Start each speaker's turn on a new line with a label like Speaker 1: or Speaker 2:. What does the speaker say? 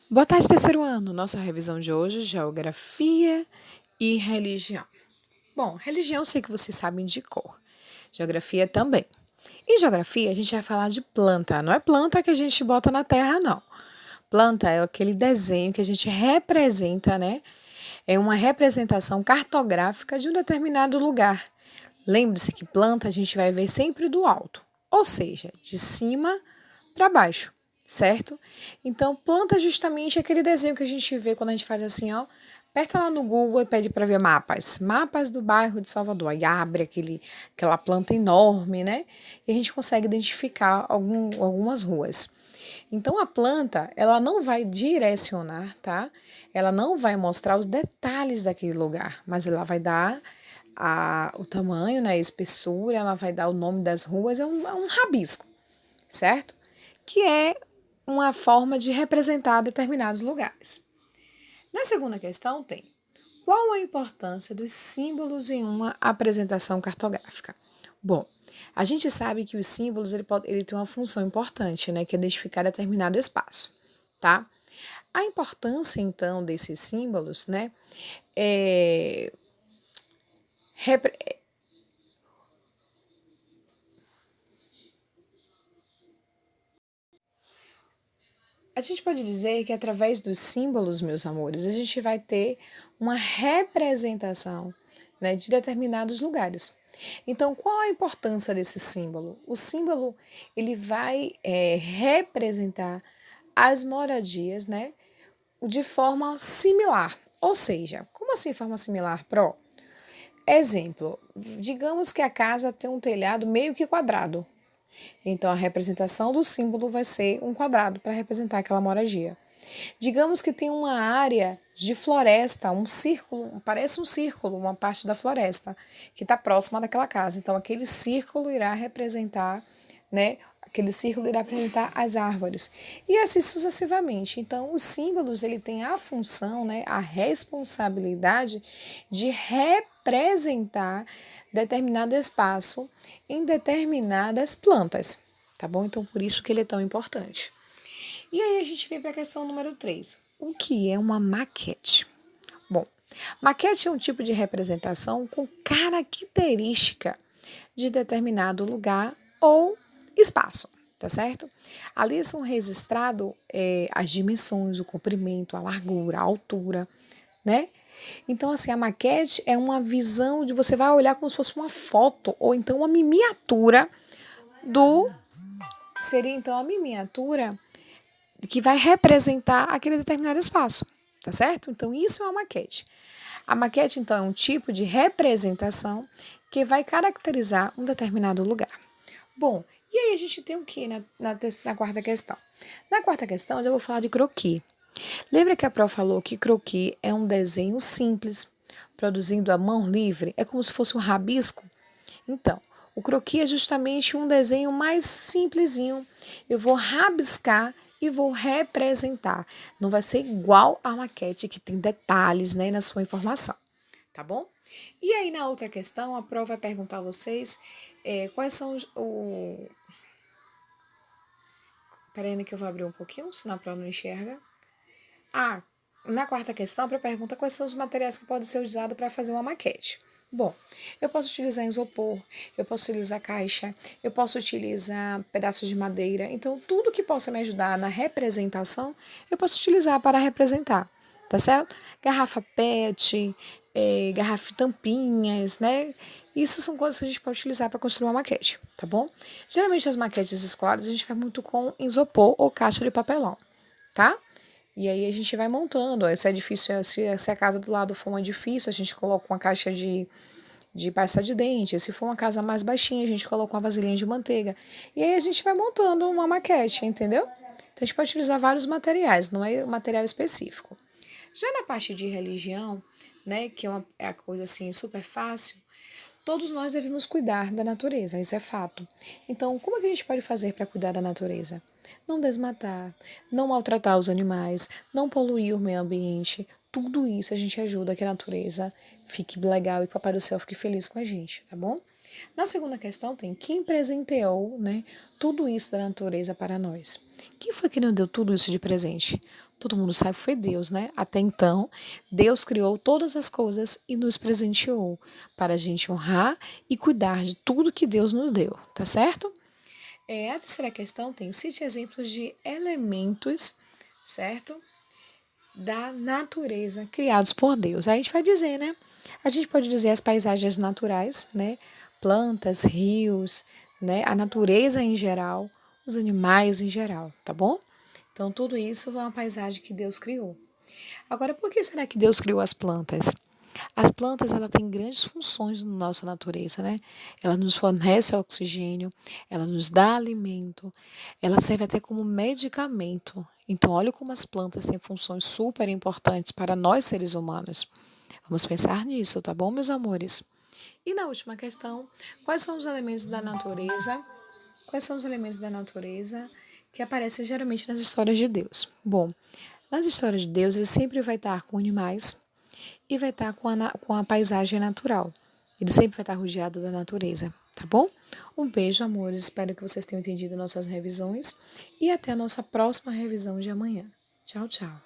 Speaker 1: Boa tarde, terceiro ano. Nossa revisão de hoje, Geografia e Religião. Bom, religião eu sei que vocês sabem de cor. Geografia também. Em geografia, a gente vai falar de planta. Não é planta que a gente bota na terra, não. Planta é aquele desenho que a gente representa, né? É uma representação cartográfica de um determinado lugar. Lembre-se que planta a gente vai ver sempre do alto, ou seja, de cima para baixo, certo? Então, planta é justamente aquele desenho que a gente vê quando a gente faz assim, ó. Aperta lá no Google e pede para ver mapas. Mapas do bairro de Salvador. Aí abre aquela planta enorme, né? E a gente consegue identificar algumas ruas. Então, a planta, ela não vai direcionar, tá? Ela não vai mostrar os detalhes daquele lugar, mas ela vai dar o tamanho, né, a espessura, ela vai dar o nome das ruas, é um rabisco, certo? Que é uma forma de representar determinados lugares. Na segunda questão tem: qual a importância dos símbolos em uma apresentação cartográfica? Bom, a gente sabe que os símbolos ele tem uma função importante, né, que é identificar determinado espaço, tá? A importância, então, desses símbolos, né, é, a gente pode dizer que através dos símbolos, meus amores, a gente vai ter uma representação, né, de determinados lugares. Então, qual a importância desse símbolo? O símbolo ele vai representar as moradias, né, de forma similar. Ou seja, como assim forma similar, Pro? Exemplo, digamos que a casa tem um telhado meio que quadrado. Então, a representação do símbolo vai ser um quadrado para representar aquela moradia. Digamos que tem uma área de floresta, um círculo, parece um círculo, uma parte da floresta, que está próxima daquela casa. Então, aquele círculo irá representar, né? Aquele círculo irá representar as árvores. E assim sucessivamente. Então, os símbolos, ele tem a função, né? A responsabilidade de representar determinado espaço em determinadas plantas, tá bom? Então, por isso que ele é tão importante. E aí a gente vem para a questão número 3. O que é uma maquete? Bom, maquete é um tipo de representação com característica de determinado lugar ou espaço, tá certo? Ali são registrados as dimensões, o comprimento, a largura, a altura, né? Então, assim, a maquete é uma visão de você vai olhar como se fosse uma foto ou então uma miniatura do. Seria então a miniatura que vai representar aquele determinado espaço, tá certo? Então, isso é uma maquete. A maquete, então, é um tipo de representação que vai caracterizar um determinado lugar. Bom, e aí a gente tem o que na quarta questão? Na quarta questão, eu vou falar de croquis. Lembra que a Pro falou que croquis é um desenho simples, produzindo à mão livre? É como se fosse um rabisco? Então, o croquis é justamente um desenho mais simplesinho. Eu vou rabiscar e vou representar. Não vai ser igual a maquete que tem detalhes, né, na sua informação, tá bom? E aí na outra questão, a prova vai perguntar a vocês quais são o. Peraí, que eu vou abrir um pouquinho, senão a prova não enxerga. Ah, na quarta questão, para pergunta quais são os materiais que podem ser usados para fazer uma maquete. Bom, eu posso utilizar isopor, eu posso utilizar caixa, eu posso utilizar pedaços de madeira. Então, tudo que possa me ajudar na representação, eu posso utilizar para representar, tá certo? Garrafa PET, garrafa tampinhas, né? Isso são coisas que a gente pode utilizar para construir uma maquete, tá bom? Geralmente as maquetes escolares a gente faz muito com isopor ou caixa de papelão, tá? E aí a gente vai montando. Se é difícil, se a casa do lado for um edifício, a gente coloca uma caixa de pasta de dente. Se for uma casa mais baixinha, a gente coloca uma vasilhinha de manteiga. E aí a gente vai montando uma maquete, entendeu? Então a gente pode utilizar vários materiais, não é um material específico. Já na parte de religião, né, que é a coisa assim super fácil, todos nós devemos cuidar da natureza, isso é fato. Então, como é que a gente pode fazer para cuidar da natureza? Não desmatar, não maltratar os animais, não poluir o meio ambiente. Tudo isso a gente ajuda que a natureza fique legal e que o Papai do Céu fique feliz com a gente, tá bom? Na segunda questão tem quem presenteou, né, tudo isso da natureza para nós. Quem foi que nos deu tudo isso de presente? Todo mundo sabe que foi Deus, né? Até então, Deus criou todas as coisas e nos presenteou para a gente honrar e cuidar de tudo que Deus nos deu, tá certo? A terceira questão tem cite exemplos de elementos, certo? Da natureza criados por Deus. Aí a gente vai dizer, né? A gente pode dizer as paisagens naturais, né? Plantas, rios, né? A natureza em geral, os animais em geral, tá bom? Então, tudo isso é uma paisagem que Deus criou. Agora, por que será que Deus criou as plantas? As plantas, ela tem grandes funções na nossa natureza, né? Ela nos fornece oxigênio, ela nos dá alimento, ela serve até como medicamento. Então, olha como as plantas têm funções super importantes para nós seres humanos. Vamos pensar nisso, tá bom, meus amores? E na última questão, quais são os elementos da natureza? Quais são os elementos da natureza que aparecem geralmente nas histórias de Deus? Bom, nas histórias de Deus, ele sempre vai estar com animais, e vai estar com a paisagem natural. Ele sempre vai estar rodeado da natureza, tá bom? Um beijo, amores. Espero que vocês tenham entendido nossas revisões e até a nossa próxima revisão de amanhã. Tchau, tchau.